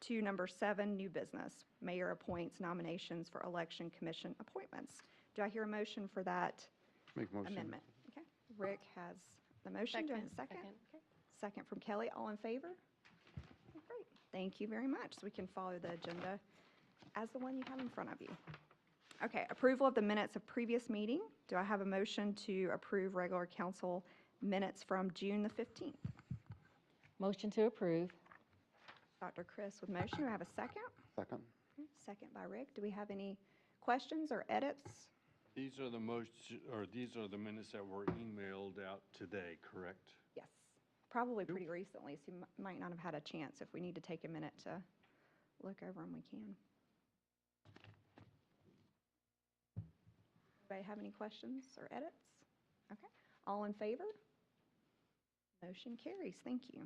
to number 7, new business. Mayor appoints nominations for election commission appointments. Do I hear a motion for that Make motion. amendment? Okay. Rick has the motion. Do I have a second? Okay. Second from Kelly. All in favor? Okay, great. Thank you very much. So we can follow the agenda as the one you have in front of you. Okay, approval of the minutes of previous meeting. Do I have a motion to approve regular council minutes from June the 15th? Motion to approve. Dr. Chris with motion. Do I have a second? Second. Okay, second by Rick. Do we have any questions or edits? These are the minutes that were emailed out today, correct? Yes, probably pretty recently, so you might not have had a chance. If we need to take a minute to look over them, we can. Anybody have any questions or edits? Okay, all in favor? Motion carries. Thank you.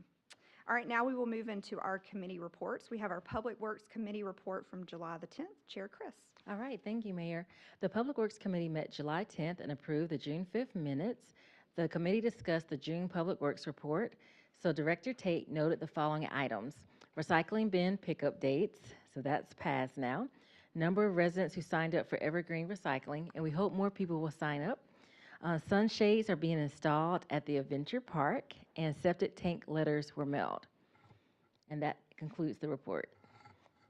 All right, now we will move into our committee reports. We have our Public Works Committee report from July the 10th. Chair Chris. All right, thank you, Mayor. The Public Works Committee met July 10th and approved the June 5th minutes. The committee discussed the June Public Works report. So Director Tate noted the following items: recycling bin pickup dates, so that's passed now. Number of residents who signed up for Evergreen Recycling, and we hope more people will sign up. Sunshades are being installed at the Adventure Park, and septic tank letters were mailed. And that concludes the report.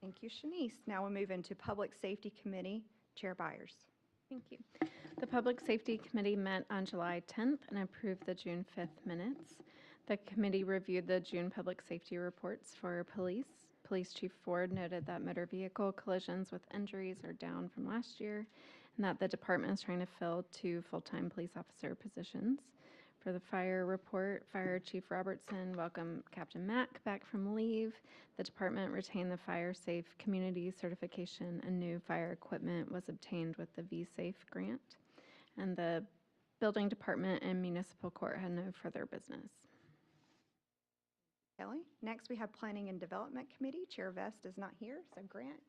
Thank you, Shanice. Now we'll move into Public Safety Committee. Chair Byers. Thank you. The Public Safety Committee met on July 10th and approved the June 5th minutes. The committee reviewed the June public safety reports for police. Police Chief Ford noted that motor vehicle collisions with injuries are down from last year and that the department is trying to fill 2 full-time police officer positions. For the fire report, Fire Chief Robertson welcomed Captain Mack back from leave. The department retained the Fire Safe Community certification, and new fire equipment was obtained with the V-Safe grant. And the building department and municipal court had no further business. Kelly. Next, we have Planning and Development Committee. Chair Vest is not here, so Grant,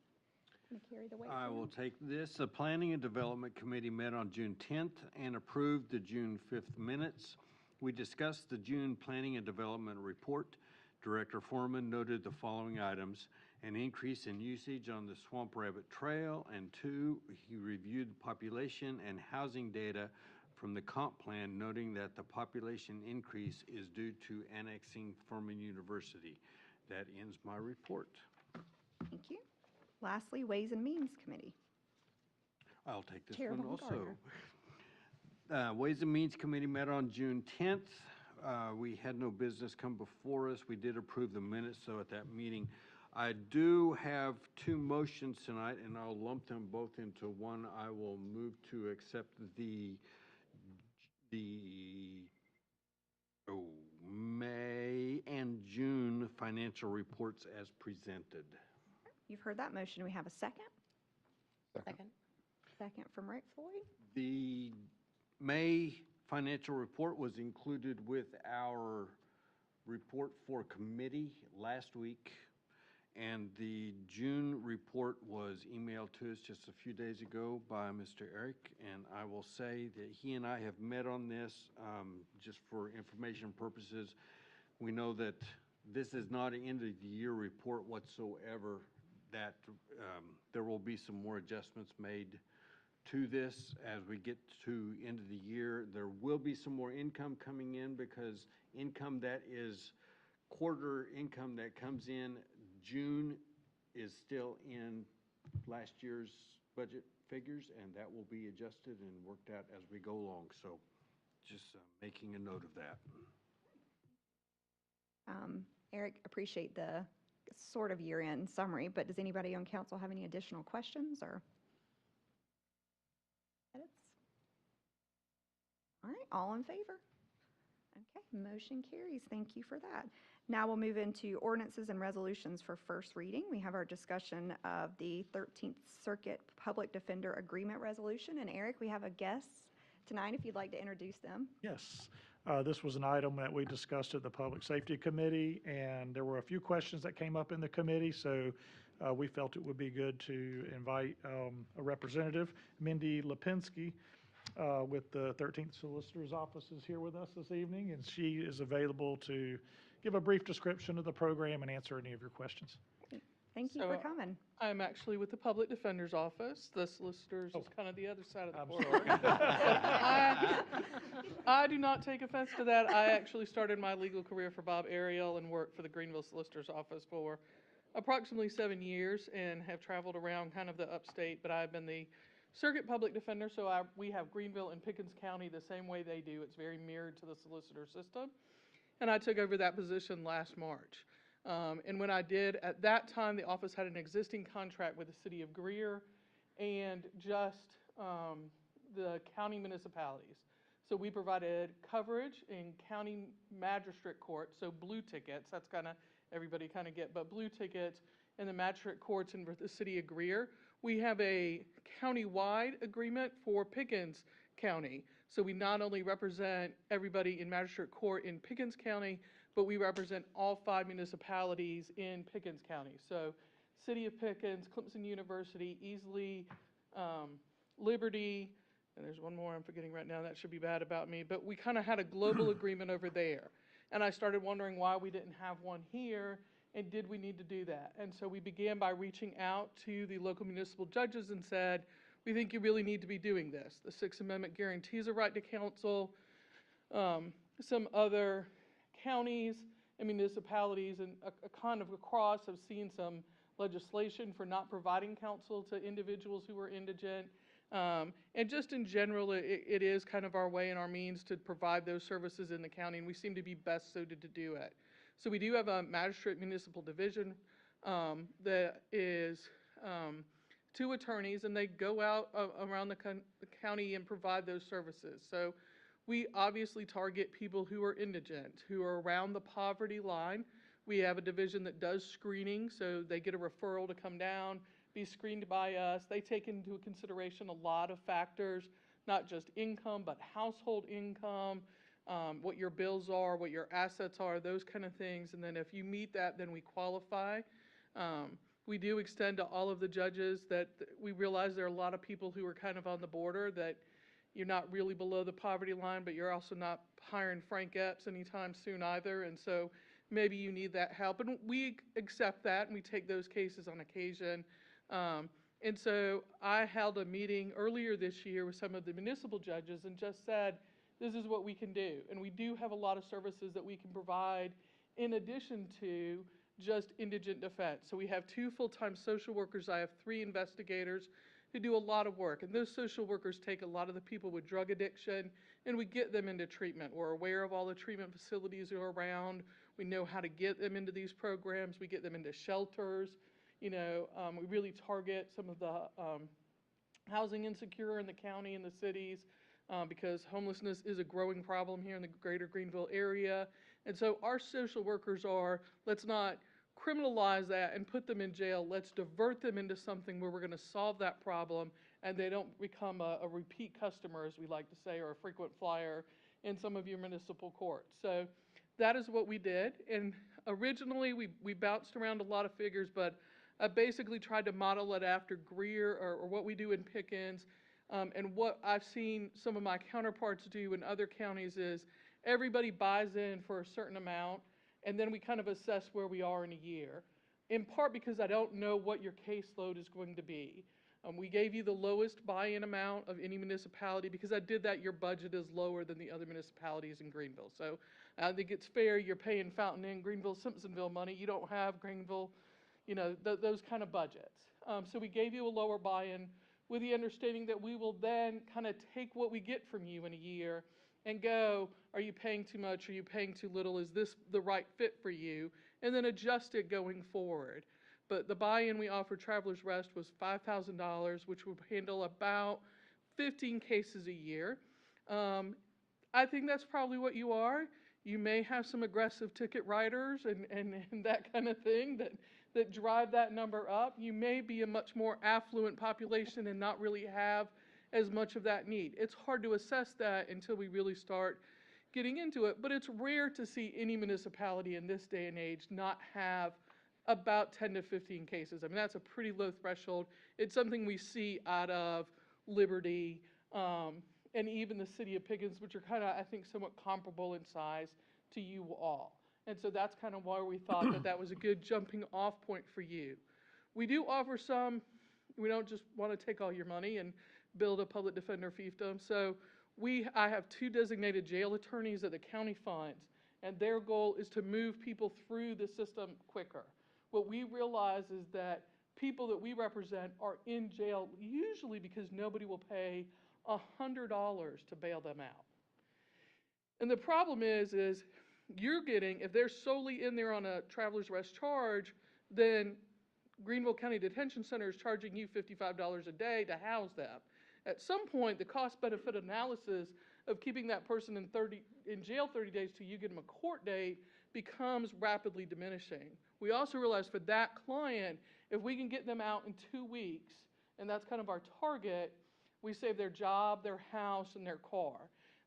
going to carry the weight. I for will him. take this. The Planning and Development Committee met on June 10th and approved the June 5th minutes. We discussed the June Planning and Development report. Director Foreman noted the following items: an increase in usage on the Swamp Rabbit Trail, and 2, he reviewed population and housing data from the comp plan, noting that the population increase is due to annexing Furman University. That ends my report. Thank you. Lastly, Ways and Means Committee. I'll take this Chairwoman one also. Gardner. Ways and Means Committee met on June 10th. We had no business come before us. We did approve the minutes, so at that meeting. I do have 2 motions tonight, and I'll lump them both into one. I will move to accept the May and June financial reports as presented. You've heard that motion. We have a second. Second. Second from Rick Floyd. The May financial report was included with our report for committee last week, and the June report was emailed to us just a few days ago by Mr. Eric, and I will say that he and I have met on this just for information purposes. We know that this is not an end-of-the-year report whatsoever, that there will be some more adjustments made to this as we get to end of the year. There will be some more income coming in, because income that is quarter income that comes in June is still in last year's budget figures, and that will be adjusted and worked out as we go along. So just making a note of that. Eric, appreciate the sort of year-end summary, but does anybody on council have any additional questions or edits? All right, all in favor? Okay, motion carries. Thank you for that. Now we'll move into ordinances and resolutions for first reading. We have our discussion of the 13th Circuit Public Defender Agreement Resolution. And Eric, we have a guest tonight if you'd like to introduce them. Yes. This was an item that we discussed at the Public Safety Committee, and there were a few questions that came up in the committee, so we felt it would be good to invite a representative. Mindy Lipinski with the 13th Solicitor's Office is here with us this evening, and she is available to give a brief description of the program and answer any of your questions. Thank you for So, coming. I'm actually with the Public Defender's Office. The solicitors is kind of the other side of the I'm court. sorry. I do not take offense to that. I actually started my legal career for Bob Ariel and worked for the Greenville Solicitor's Office for approximately 7 years and have traveled around kind of the upstate, but I've been the circuit public defender, so we have Greenville and Pickens County the same way they do. It's very mirrored to the solicitor system. And I took over that position last March. And when I did, at that time, the office had an existing contract with the city of Greer and just the county municipalities. So we provided coverage in county magistrate court, so blue tickets, that's kind of, everybody kind of get, but blue tickets in the magistrate courts in the city of Greer. We have a county-wide agreement for Pickens County. So we not only represent everybody in magistrate court in Pickens County, but we represent all 5 municipalities in Pickens County. So City of Pickens, Clemson University, Easley, Liberty, and there's one more I'm forgetting right now, that should be bad about me, but we kind of had a global agreement over there. And I started wondering why we didn't have one here, and did we need to do that? And so we began by reaching out to the local municipal judges and said, we think you really need to be doing this. The Sixth Amendment guarantees a right to counsel. Some other counties and municipalities and kind of across have seen some legislation for not providing counsel to individuals who are indigent. And just in general, it is kind of our way and our means to provide those services in the county, and we seem to be best suited to do it. So we do have a magistrate municipal division that is 2 attorneys, and they go out around the county and provide those services. So we obviously target people who are indigent, who are around the poverty line. We have a division that does screening, so they get a referral to come down, be screened by us. They take into consideration a lot of factors, not just income, but household income, what your bills are, what your assets are, those kind of things. And then if you meet that, then we qualify. We do extend to all of the judges that we realize there are a lot of people who are kind of on the border, that you're not really below the poverty line, but you're also not hiring Frank Epps anytime soon either. And so maybe you need that help. And we accept that, and we take those cases on occasion. And so I held a meeting earlier this year with some of the municipal judges and just said, this is what we can do. And we do have a lot of services that we can provide in addition to just indigent defense. So we have 2 full-time social workers. I have 3 investigators who do a lot of work. And those social workers take a lot of the people with drug addiction and we get them into treatment. We're aware of all the treatment facilities that are around. We know how to get them into these programs. We get them into shelters. You know, we really target some of the housing insecure in the county and the cities because homelessness is a growing problem here in the greater Greenville area. And so our social workers are, let's not criminalize that and put them in jail. Let's divert them into something where we're going to solve that problem and they don't become a repeat customer, as we like to say, or a frequent flyer in some of your municipal courts. So that is what we did. And originally we bounced around a lot of figures, but I basically tried to model it after Greer or what we do in Pickens. And what I've seen some of my counterparts do in other counties is everybody buys in for a certain amount, and then we kind of assess where we are in a year, in part because I don't know what your caseload is going to be. We gave you the lowest buy-in amount of any municipality. Because I did that, your budget is lower than the other municipalities in Greenville. So I think it's fair. You're paying Fountain Inn, Greenville, Simpsonville money. You don't have Greenville, you know, those kind of budgets. So we gave you a lower buy-in with the understanding that we will then kind of take what we get from you in a year and go, are you paying too much? Are you paying too little? Is this the right fit for you? And then adjust it going forward. But the buy-in we offered Travelers Rest was $5,000, which would handle about 15 cases a year. I think that's probably what you are. You may have some aggressive ticket writers and that kind of thing that drive that number up. You may be a much more affluent population and not really have as much of that need. It's hard to assess that until we really start getting into it, but it's rare to see any municipality in this day and age not have about 10 to 15 cases. I mean, that's a pretty low threshold. It's something we see out of Liberty and even the city of Pickens, which are kind of, I think, somewhat comparable in size to you all. And so that's kind of why we thought that was a good jumping off point for you. We do offer some, we don't just want to take all your money and build a public defender fiefdom. So I have 2 designated jail attorneys that the county funds, and their goal is to move people through the system quicker. What we realize is that people that we represent are in jail usually because nobody will pay $100 to bail them out. And the problem is you're getting, if they're solely in there on a traveler's arrest charge, then Greenville County Detention Center is charging you $55 a day to house them. At some point, the cost-benefit analysis of keeping that person in jail 30 days till you get them a court date becomes rapidly diminishing. We also realize for that client, if we can get them out in 2 weeks, and that's kind of our target, we save their job, their house, and their car.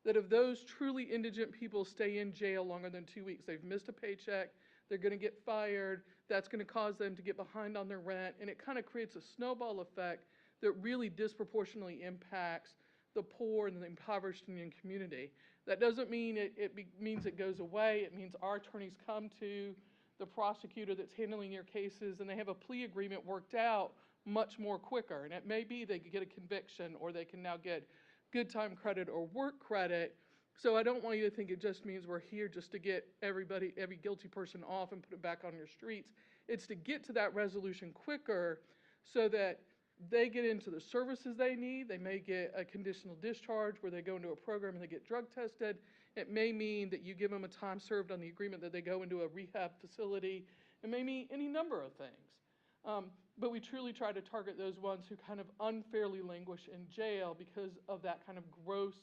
That if those truly indigent people stay in jail longer than 2 weeks, they've missed a paycheck, they're going to get fired, that's going to cause them to get behind on their rent, and it kind of creates a snowball effect that really disproportionately impacts the poor and the impoverished Indian community. That doesn't mean means it goes away. It means our attorneys come to the prosecutor that's handling your cases and they have a plea agreement worked out much more quicker. And it may be they could get a conviction, or they can now get good time credit or work credit. So I don't want you to think it just means we're here just to get every guilty person off and put it back on your streets. It's to get to that resolution quicker so that they get into the services they need. They may get a conditional discharge where they go into a program and they get drug tested. It may mean that you give them a time served on the agreement that they go into a rehab facility. It may mean any number of things. But we truly try to target those ones who kind of unfairly languish in jail because of that kind of gross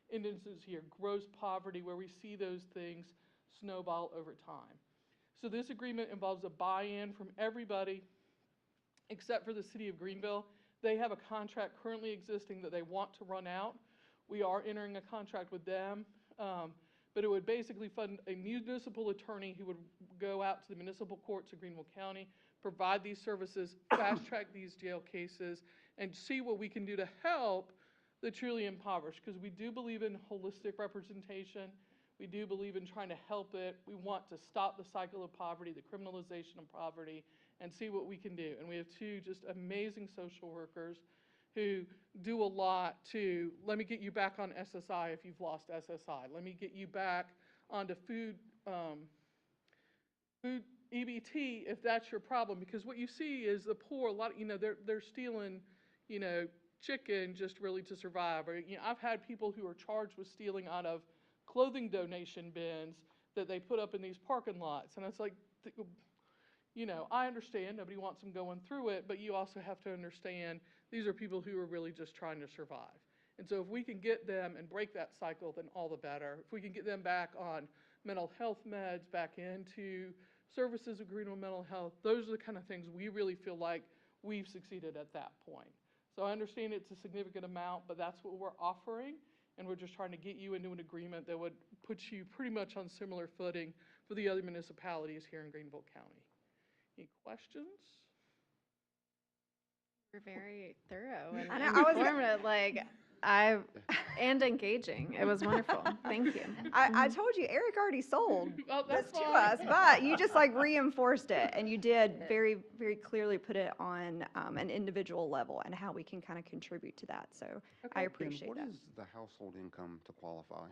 indigence here, gross poverty, where we see those things snowball over time. So this agreement involves a buy-in from everybody except for the city of Greenville. They have a contract currently existing that they want to run out. We are entering a contract with them, but it would basically fund a municipal attorney who would go out to the municipal courts of Greenville County, provide these services, fast-track these jail cases, and see what we can do to help the truly impoverished, because we do believe in holistic representation. We do believe in trying to help it. We want to stop the cycle of poverty, the criminalization of poverty, and see what we can do. And we have 2 just amazing social workers who do a lot to, let me get you back on SSI if you've lost SSI. Let me get you back onto food EBT if that's your problem. Because what you see is the poor, they're stealing, chicken just really to survive. Or, I've had people who are charged with stealing out of clothing donation bins that they put up in these parking lots. And it's like, I understand nobody wants them going through it, but you also have to understand these are people who are really just trying to survive. And so if we can get them and break that cycle, then all the better. If we can get them back on mental health meds, back into services of Greenville Mental Health, those are the kind of things we really feel like we've succeeded at that point. So I understand it's a significant amount, but that's what we're offering. And we're just trying to get you into an agreement that would put you pretty much on similar footing for the other municipalities here in Greenville County. Any questions? You're very thorough and I know, I was- informative, and engaging. It was wonderful. Thank you. I told you, Eric already sold Oh, this that's to fine. us, but you just reinforced it, and you did very, very clearly put it on an individual level and how we can kind of contribute to that. So I appreciate What that. is the household income to qualify?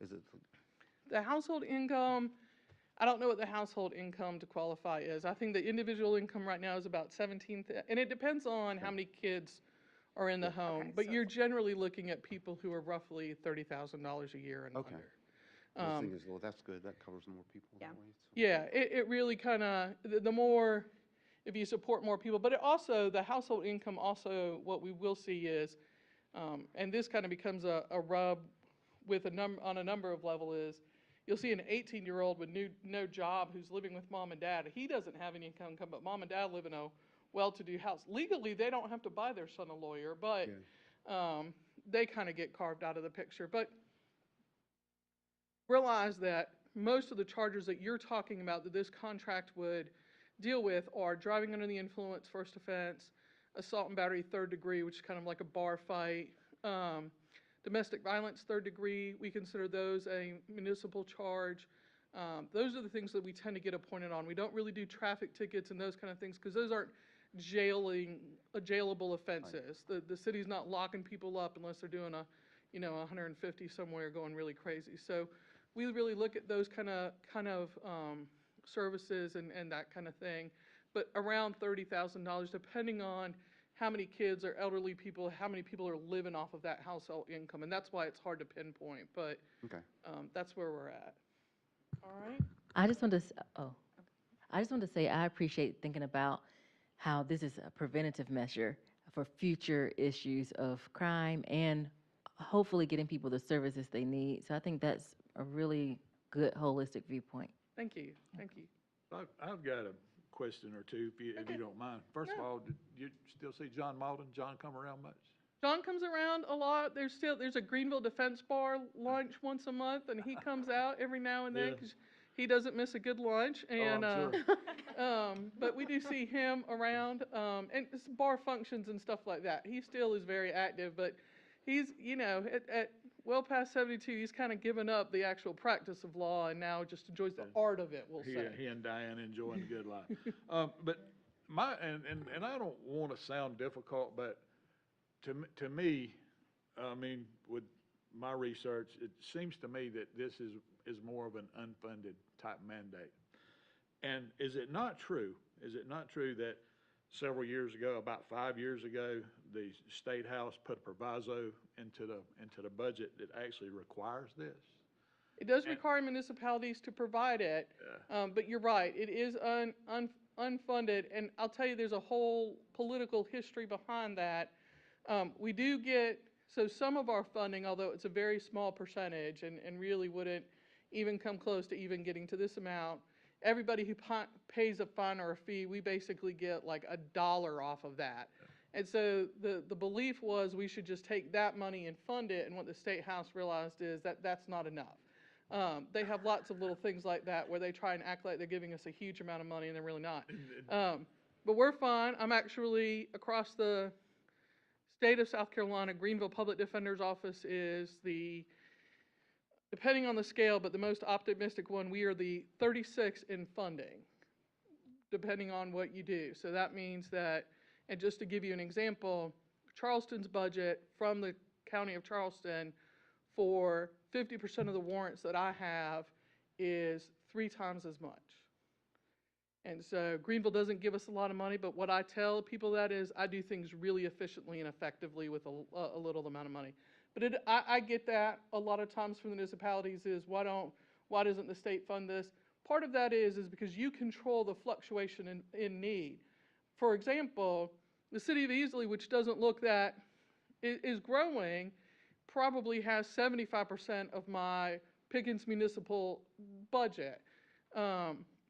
Is it, The household income, I don't know what the household income to qualify is. I think the individual income right now is about 17, and it depends on how many kids are in the home. Okay, But so- you're generally looking at people who are roughly $30,000 a year and Okay. under. the thing is, well, that's good, that covers more people Yeah. that way. So. Yeah, it really kind of, the more, if you support more people, but it also, the household income also, what we will see is, and this kind of becomes a rub with on a number of levels is, you'll see an 18-year-old with no job who's living with mom and dad. He doesn't have any income, but mom and dad live in a well-to-do house. Legally, they don't have to buy their son a lawyer, but they kind of get carved out of the picture. But realize that most of the charges that you're talking about that this contract would deal with are driving under the influence, first offense, assault and battery, third degree, which is kind of like a bar fight, domestic violence, third degree. We consider those a municipal charge. Those are the things that we tend to get appointed on. We don't really do traffic tickets and those kind of things because those aren't jailable offenses. The city's not locking people up unless they're doing 150 somewhere going really crazy. So we really look at those kind of services and that kind of thing. But around $30,000, depending on how many kids or elderly people, how many people are living off of that household income. And that's why it's hard to pinpoint, but Okay. that's where we're at. All right? I just want to, I just want to say I appreciate thinking about how this is a preventative measure for future issues of crime and hopefully getting people the services they need. So I think that's a really good holistic viewpoint. Thank you. Thank you. I've got a question or two, if Okay. you don't mind. First of Yeah. all, did you still see John Malden? John come around much? John comes around a lot. There's a Greenville Defense Bar lunch once a month, and he comes out every now and then Yeah. because he doesn't miss a good lunch. And I'm but we do see him around, and it's bar functions and stuff like that. He still is very active, but he's at well past 72. He's kind of given up the actual practice of law and now just enjoys the art of it. We'll say. He and Diane enjoying the good life. But and I don't want to sound difficult, but to me, I mean, with my research, it seems to me that this is more of an unfunded type mandate. And is it not true that several years ago, about 5 years ago, the State House put a proviso into the budget that actually requires this? It does require municipalities to provide it, but you're right, it is unfunded, and I'll tell you, there's a whole political history behind that. We do get, so some of our funding, although it's a very small percentage and really wouldn't even come close to even getting to this amount, everybody who pays a fine or a fee, we basically get like $1 off of that. And so the belief was we should just take that money and fund it, and what the State House realized is that that's not enough. They have lots of little things like that where they try and act like they're giving us a huge amount of money and they're really not. But we're fine. I'm actually across the state of South Carolina. Greenville Public Defender's Office is depending on the scale, but the most optimistic one, we are the 36 in funding, depending on what you do. So that means that, and just to give you an example, Charleston's budget from the county of Charleston for 50% of the warrants that I have is 3 times as much. And so Greenville doesn't give us a lot of money, but what I tell people that is I do things really efficiently and effectively with a little amount of money. But I get that a lot of times from the municipalities is why doesn't the state fund this? Part of that is because you control the fluctuation in need. For example, the city of Easley, which doesn't look that, is growing, probably has 75% of my Pickens municipal budget.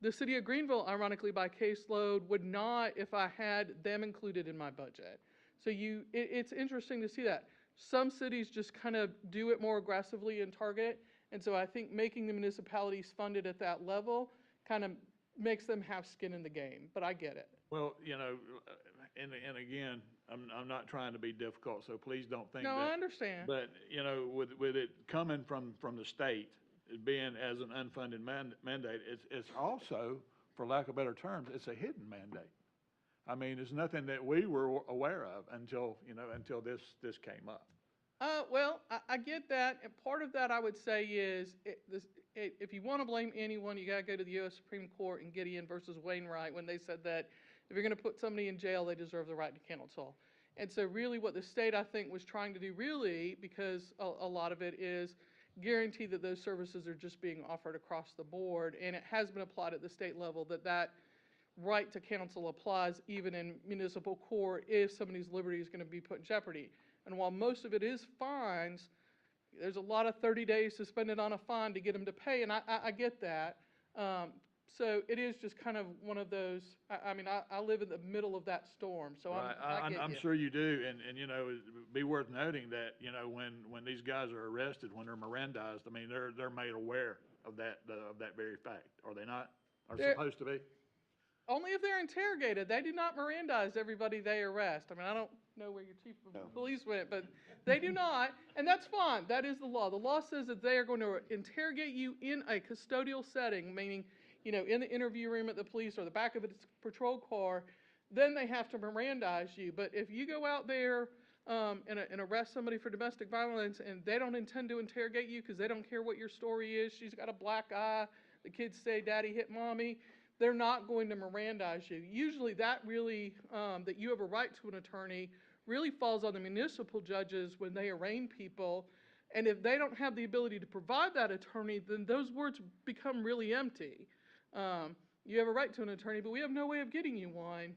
The city of Greenville, ironically, by caseload, would not if I had them included in my budget. So it's interesting to see that. Some cities just kind of do it more aggressively and target, and so I think making the municipalities funded at that level kind of makes them have skin in the game, but I get it. Well, and again, I'm not trying to be difficult, so please don't think that. No, I understand. But, with it coming from the state, it being as an unfunded mandate, it's also, for lack of better terms, it's a hidden mandate. I mean, it's nothing that we were aware of until this came up. Well, I get that, and part of that I would say is, if you want to blame anyone, you got to go to the U.S. Supreme Court and Gideon versus Wainwright when they said that if you're going to put somebody in jail, they deserve the right to counsel. And so really what the state, I think, was trying to do really, because a lot of it is guarantee that those services are just being offered across the board, and it has been applied at the state level that right to counsel applies even in municipal court if somebody's liberty is going to be put in jeopardy. And while most of it is fines, there's a lot of 30 days suspended on a fine to get them to pay, and I get that. So it is just kind of one of those, I live in the middle of that storm, so Right. I'm sure you do, and it'd be worth noting that, when these guys are arrested, when they're Mirandized, I mean, they're made aware of that very fact, are they not? Are They're supposed to be? Only if they're interrogated. They do not Mirandize everybody they arrest. I mean, I don't know where your chief of police went, but they do not, and that's fine. That is the law. The law says that they are going to interrogate you in a custodial setting, meaning, in the interview room at the police or the back of a patrol car. then they have to Mirandize you. But if you go out there and arrest somebody for domestic violence and they don't intend to interrogate you because they don't care what your story is, she's got a black eye, the kids say daddy hit mommy, they're not going to Mirandize you. Usually that really, that you have a right to an attorney, really falls on the municipal judges when they arraign people. And if they don't have the ability to provide that attorney, then those words become really empty. You have a right to an attorney, but we have no way of getting you one.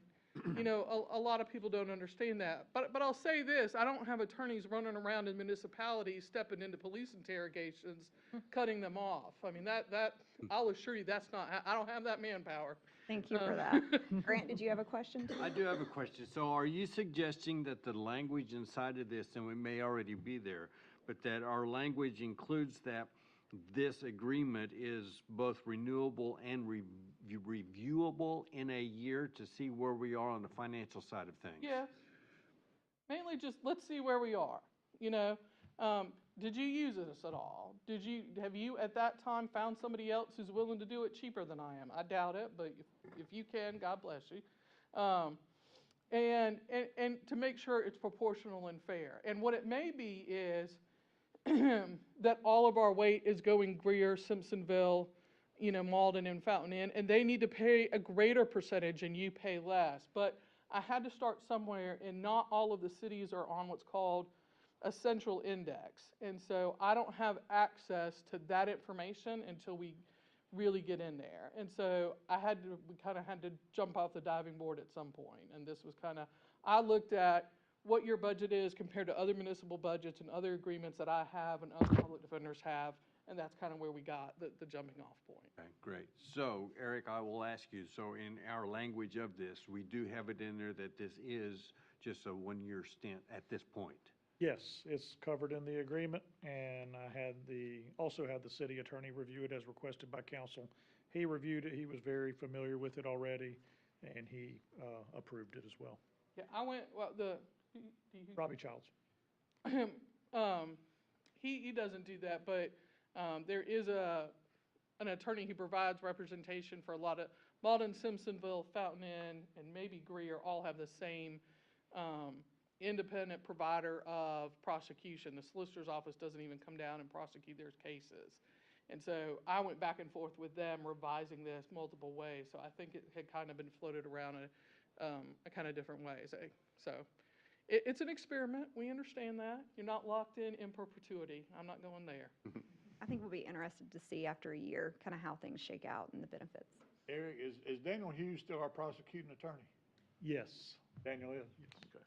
You know, a lot of people don't understand that. But I'll say this, I don't have attorneys running around in municipalities stepping into police interrogations, cutting them off. I mean, I'll assure you that's not, I don't have that manpower. Thank you for that. Grant, did you have a question? I do have a question. So are you suggesting that the language inside of this, and it may already be there, but that our language includes that this agreement is both renewable and reviewable in a year to see where we are on the financial side of things? Yes. Mainly just, let's see where we are, you know. Did you use this at all? Have you at that time found somebody else who's willing to do it cheaper than I am? I doubt it, but if you can, God bless you. And to make sure it's proportional and fair. And what it may be is that all of our weight is going Greer, Simpsonville, you know, Malden and Fountain Inn, and they need to pay a greater percentage and you pay less. But I had to start somewhere, and not all of the cities are on what's called a central index. And so I don't have access to that information until we really get in there. And so we kind of had to jump off the diving board at some point. And this was kind of, I looked at what your budget is compared to other municipal budgets and other agreements that I have and other public defenders have, and that's kind of where we got the jumping off point. Okay, great. So, Eric, I will ask you, so in our language of this, we do have it in there that this is just a one-year stint at this point? Yes, it's covered in the agreement, and I also had the city attorney review it as requested by council. He reviewed it, he was very familiar with it already, and he approved it as well. Yeah, I went, well, Robbie Childs. He doesn't do that, but there is an attorney who provides representation for a lot of, Malden, Simpsonville, Fountain Inn, and maybe Greer all have the same independent provider of prosecution. The solicitor's office doesn't even come down and prosecute their cases. And so I went back and forth with them revising this multiple ways. So I think it had kind of been floated around a kind of different ways. So it's an experiment. We understand that. You're not locked in perpetuity. I'm not going there. I think we'll be interested to see after a year kind of how things shake out and the benefits. Eric, is Daniel Hughes still our prosecuting attorney? Yes. Daniel is? Yes. Okay.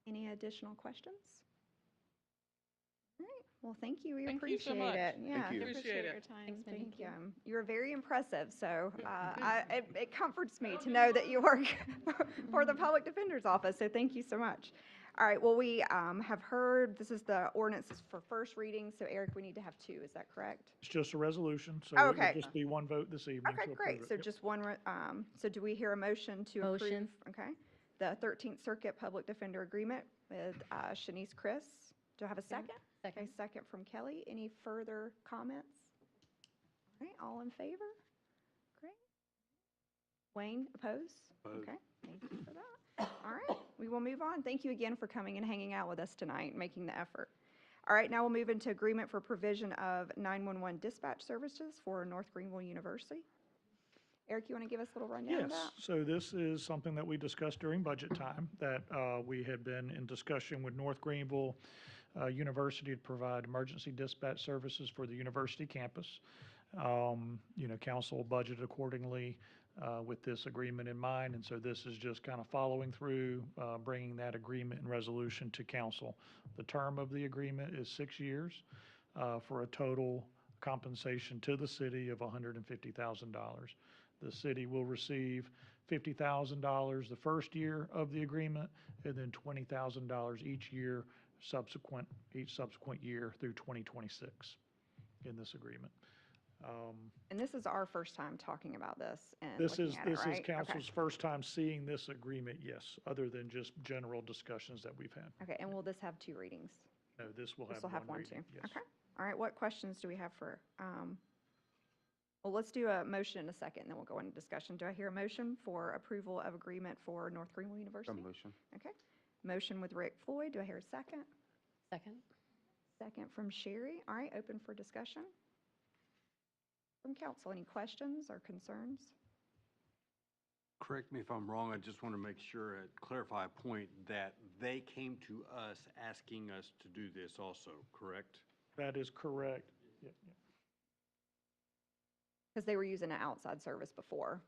Any additional questions? All right, well, thank you. We Thank you appreciate so much. it. Yeah. Thank you. Appreciate your it. time. Thank you. You're very impressive, so it comforts me to know that you work for the Public Defender's Office, so thank you so much. All right, well, we have heard, this is the ordinances for first reading, so Eric, we need to have two, is that correct? It's just a resolution, so Oh, it will okay. just be one vote this evening to Okay, approve great, it. so Yep. just one, so do we hear a motion to approve? Motion. Okay, the 13th Circuit Public Defender Agreement with Shanice Chris. Do I have a second? Second. Okay, second from Kelly. Any further comments? All right, all in favor? Great. Wayne, oppose? Opposed. Okay, thank you for that. All right, we will move on. Thank you again for coming and hanging out with us tonight and making the effort. All right, now we'll move into agreement for provision of 911 dispatch services for North Greenville University. Eric, you want to give us a little rundown of Yes, that? so this is something that we discussed during budget time, that we had been in discussion with North Greenville University to provide emergency dispatch services for the university campus. You know, council budgeted accordingly with this agreement in mind, and so this is just kind of following through, bringing that agreement and resolution to council. The term of the agreement is 6 years for a total compensation to the city of $150,000. The city will receive $50,000 the first year of the agreement, and then $20,000 each subsequent year through 2026 in this agreement. And this is our first time talking about this and This looking is, at it, this is right? Okay. council's first time seeing this agreement, yes, other than just general discussions that we've had. Okay, and will this have two readings? No, this will This have will have one one too? reading, yes. Okay, all right, what questions do we have for Well, let's do a motion in a second, and then we'll go into discussion. Do I hear a motion for approval of agreement for North Greenville University? motion. Okay. Motion with Rick Floyd. Do I hear a second? Second. Second from Sherry. All right, open for discussion. From council, any questions or concerns? Correct me if I'm wrong, I just want to make sure, clarify a point, that they came to us asking us to do this also, correct? That is correct. Yep, yep. Because they were using an outside service before.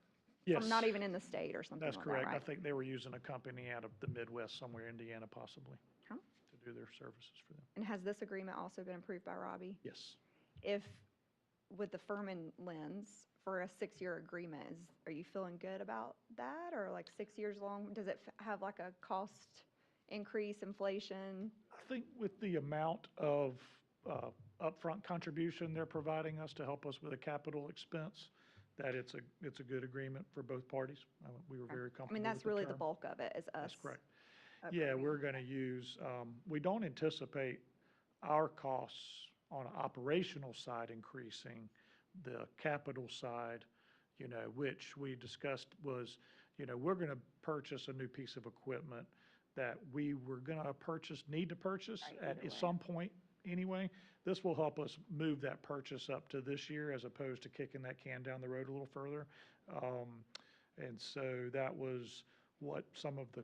Yes. From not even in the state or something That's like that, correct. I right? think they were using a company out of the Midwest, somewhere, Indiana possibly, Huh? to do their services for them. And has this agreement also been approved by Robbie? Yes. If, with the Furman lens, for a 6-year agreement, are you feeling good about that? Or like 6 years long, does it have like a cost increase, inflation? I think with the amount of upfront contribution they're providing us to help us with a capital expense, that it's a good agreement for both parties. We were very comfortable I mean, with that's really the term. bulk of it, is us. That's correct. Yeah, approving. we're going to use, we don't anticipate our costs on an operational side increasing. The capital side, which we discussed was, we're going to purchase a new piece of equipment that we were going to need to purchase Right, at either way. some point anyway. This will help us move that purchase up to this year as opposed to kicking that can down the road a little further. And so that was what some of the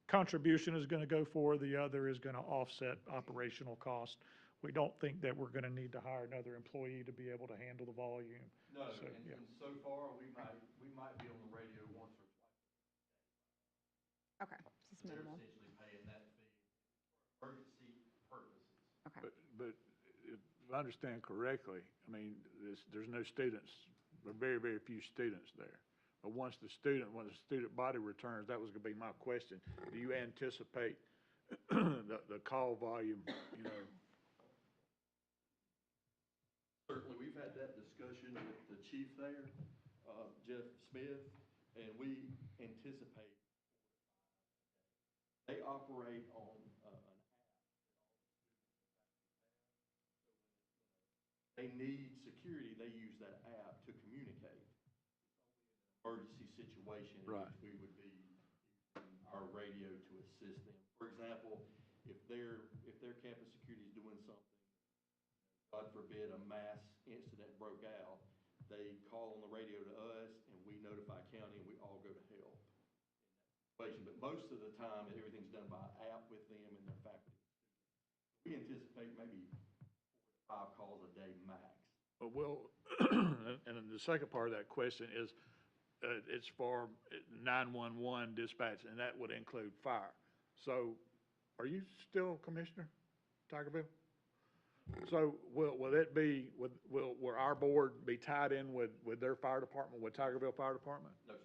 contribution is going to go for. The other is going to offset operational cost. We don't think that we're going to need to hire another employee to be able to handle the volume. No, So, yeah. and so far, we might be on the radio once or twice. Okay, just They're minimal. essentially paying that fee for emergency purposes. Okay. But if I understand correctly, I mean, there's no students, there are very, very few students there. But when the student body returns, that was gonna be my question. Do you anticipate the call volume, Certainly, we've had that discussion with the chief there, Jeff Smith, and we anticipate they operate on an app. They need security, they use that app to communicate. Emergency situation in Right. which we would be using our radio to assist them. For example, if their campus security is doing something, God forbid, a mass incident broke out, they call on the radio to us, and we notify county, and we all go to help. But most of the time, everything's done by app with them and their faculty. We anticipate maybe 4 to 5 calls a day max. well, and then the second part of that question is, it's for 911 dispatch, and that would include fire. So, are you still Commissioner Tigerville? So will it be, will our board be tied in with their fire department, with Tigerville Fire Department? No, sir.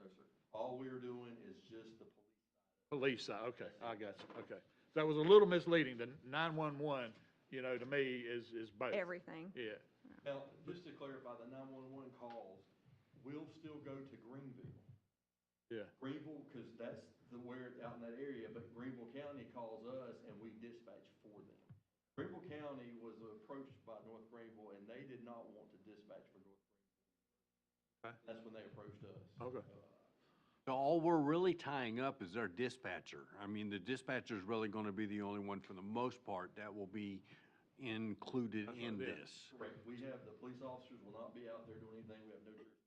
No, sir. All we're doing is just the police. Police side, okay, I got you, okay. That was a little misleading, the 911, to me is both. Everything. Yeah, Now, just to clarify, the 911 calls will still go to Greenville. yeah, Greenville, because that's where out in that area, but Greenville County calls us and we dispatch for them. Greenville County was approached by North Greenville and they did not want to dispatch for North Greenville. Okay. That's when they approached us. Okay. So all we're really tying up is our dispatcher. I mean, the dispatcher is really going to be the only one for the most part that will be included That's in right, yeah. this. Correct. We have, the police officers will not be out there doing anything. We have no jurisdiction.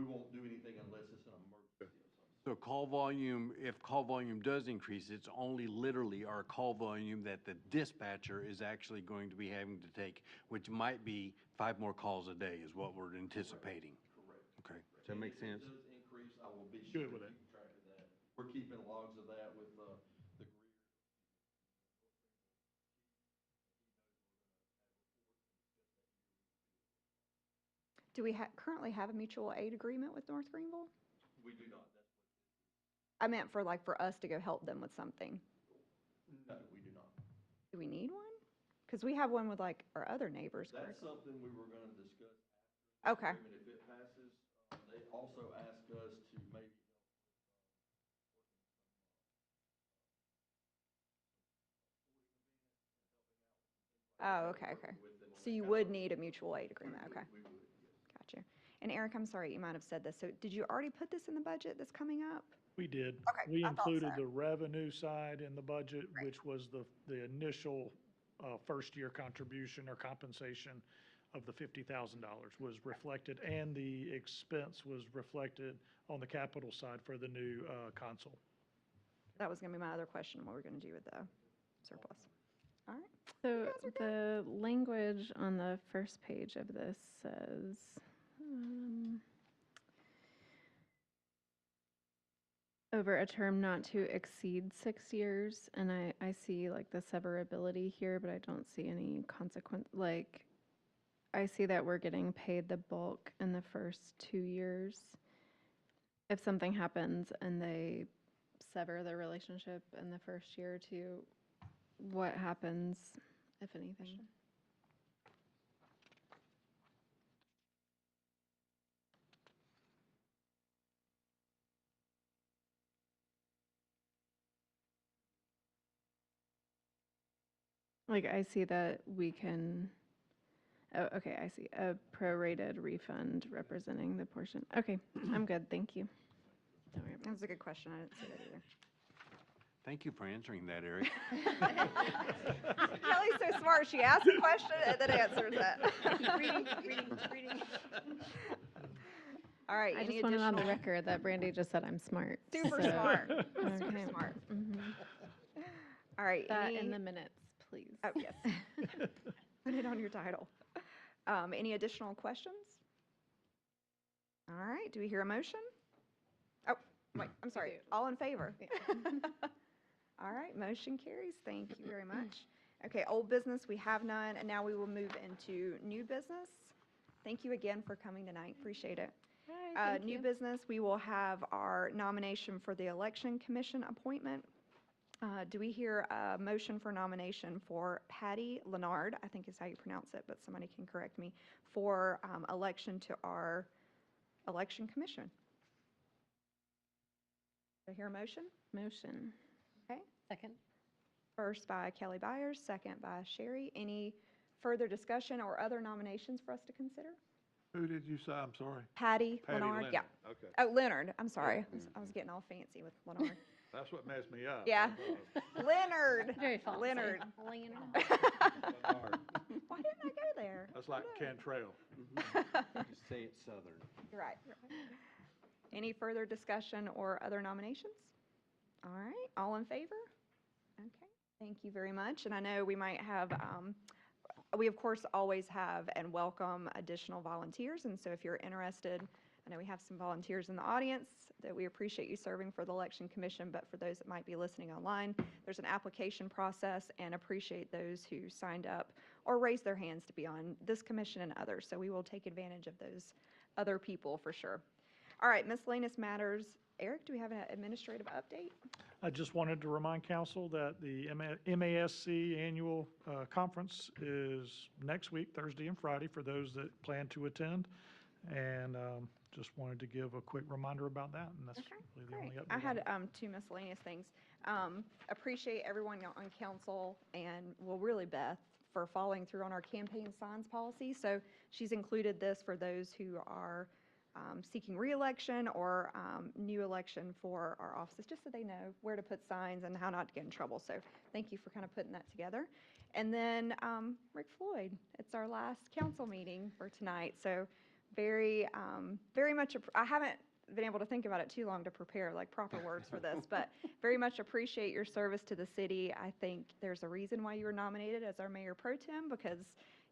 We won't do anything unless it's an emergency of some sort. So call volume, if call volume does increase, it's only literally our call volume that the dispatcher is actually going to be having to take, which might be 5 more calls a day is what we're anticipating. Correct. Okay, does that make sense? If it does increase, I will be Good sure with to it. keep track of that. We're keeping logs of that with the Greer. Do we currently have a mutual aid agreement with North Greenville? We do not. I meant for us to go help them with something. No, we do not. Do we need one? Because we have one with our other neighbors, That's correct? something we were gonna discuss. Okay. Agreement if it passes. They also asked us to maybe Oh, okay, okay. with them on So you that. would need a mutual aid agreement, okay. We would, Gotcha. And Eric, I'm sorry, you might have said this. So did you already put this in the budget that's coming up? We did. Okay, We I thought included so. the revenue side in the budget, Right. which was the initial first-year contribution or compensation of the $50,000 was reflected, and the expense was reflected on the capital side for the new console. That was going to be my other question, what we're going to do with the surplus. All right. So guys are the language on the first page of this says, over a term not to exceed 6 years, and I see like the severability here, but I don't see any consequence, like, I see that we're getting paid the bulk in the first 2 years. If something happens and they sever their relationship in the first year or two, what happens, if anything? Like, I see that we can, oh, okay, I see, a prorated refund representing the portion. Okay, I'm good, thank you. Don't worry about That was a good question. I didn't see that either. Thank you for answering that, Eric. Kelly's so smart. She asks a question and then answers that. Reading. All right. I any just wanted on the additional- record that Brandy just said I'm smart. Super so- smart. Super Okay. smart. Mhm. All right. That any- in the minutes, please. Oh, yes. Put it on your title. Any additional questions? All right. Do we hear a motion? Oh, wait, I'm sorry. do. All in favor? All right, motion carries. Thank you very much. Okay, old business, we have none, and now we will move into new business. Thank you again for coming tonight. Appreciate it. New business, we will have our nomination for the Election Commission appointment. Do we hear a motion for nomination for Patty Leonard, I think is how you pronounce it, but somebody can correct me, for election to our Election Commission? Do I hear a motion? Motion. Okay. Second. First by Kelly Byers, second by Sherry. Any further discussion or other nominations for us to consider? Who did you say? I'm sorry. Patty Patty Leonard, yeah. Leonard. Okay. Oh, Leonard, I'm sorry. I was getting all fancy with Leonard. That's what messed me up. Yeah. Leonard. Very fancy. Leonard. Leonard. Why didn't I go there? That's like Cantrell. Just say it's southern. You're right. Any further discussion or other nominations? All right, all in favor? Okay, thank you very much. And I know we might have, we of course always have and welcome additional volunteers. And so if you're interested, I know we have some volunteers in the audience that we appreciate you serving for the Election Commission, but for those that might be listening online, there's an application process and appreciate those who signed up or raised their hands to be on this commission and others. So we will take advantage of those other people for sure. All right, miscellaneous matters. Eric, do we have an administrative update? I just wanted to remind council that the MASC annual conference is next week, Thursday and Friday, for those that plan to attend. And just wanted to give a quick reminder about that, and that's really the only Great. update. I had two miscellaneous things. Appreciate everyone on council and, well, really Beth, for following through on our campaign signs policy. So she's included this for those who are seeking reelection or new election for our offices, just so they know where to put signs and how not to get in trouble. So thank you for kind of putting that together. And then Rick Floyd, it's our last council meeting for tonight. So very much, I haven't been able to think about it too long to prepare like proper words for this, but very much appreciate your service to the city. I think there's a reason why you were nominated as our mayor pro tem, because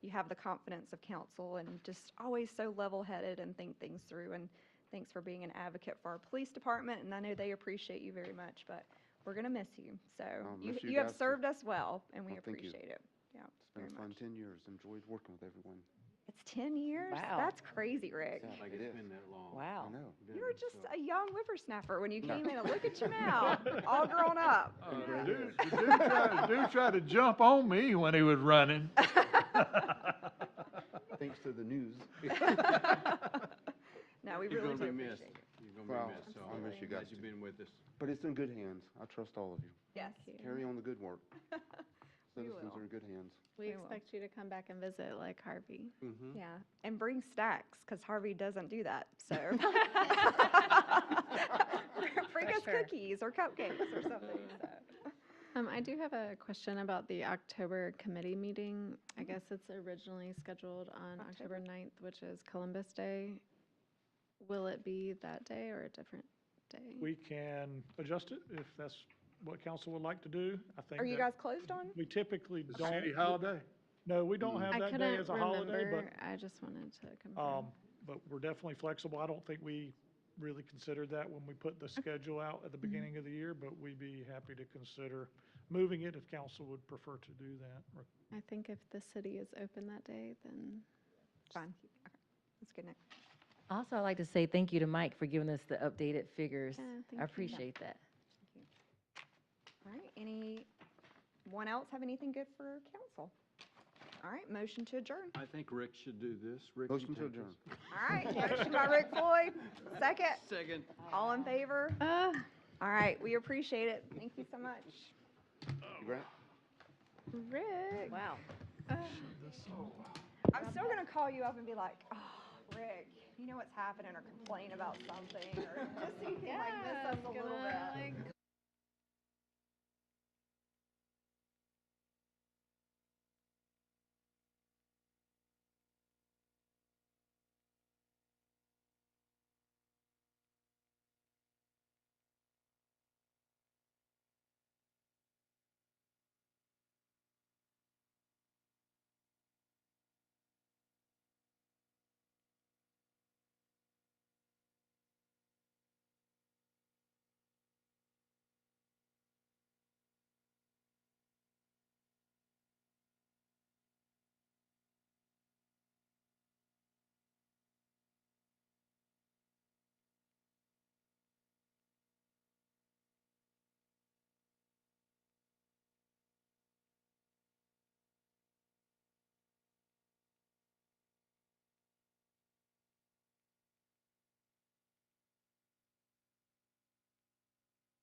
you have the confidence of council and just always so level-headed and think things through. And thanks for being an advocate for our police department. And I know they appreciate you very much, but we're going to miss you. So miss you you have guys too. served us well, and we Well, thank you. appreciate it. Yeah, It's been very a fun much. 10 years. Enjoyed working with everyone. It's 10 years? Wow. That's crazy, Rick. Yeah, Like it it's is. been that long. Wow. I know. You were just So- a young whippersnapper when you came in, and look at you now, all grown up. The dude tried to jump on me when he was running. Thanks to the news. No, we You're really gonna do be appreciate missed. it. You're Well, gonna be missed, so I'll miss you glad guys you've too. been with us. But it's in good hands. I trust all of you. Yes. Carry on the good work. We Citizens will. are in good hands. We We will. expect you to come back and visit like Harvey. Yeah, and bring stacks, because Harvey doesn't do that, so. Bring For us sure. cookies or cupcakes or something, so. I do have a question about the October committee meeting. I guess it's originally scheduled on October 9th, which is Columbus Day. Will it be that day or a different day? We can adjust it if that's what council would like to do. I think Are you that guys closed on? we typically The don't. city holiday. No, we don't have I that day couldn't as a holiday, remember. I just wanted to confirm. but we're definitely flexible. I don't think we really considered that when we put the schedule out at the beginning of the year, but we'd be happy to consider moving it if council would prefer to do that. I think if the city is open that day, then Fine, okay, that's good enough. Also, I'd like to say thank you to Mike for giving us the updated figures. Yeah, thank I you. appreciate that. All right, anyone else have anything good for council? All right, motion to adjourn. I think Rick should do this. Rick, you Motion to take adjourn. this. All right, motion by Rick Floyd, second. Second. All in favor? All right, we appreciate it. Thank you so much. You Grant? Rick. Wow. I'm still gonna call you up and be like, oh, Rick, you know what's happening, or complain about something, or just so you can like miss us a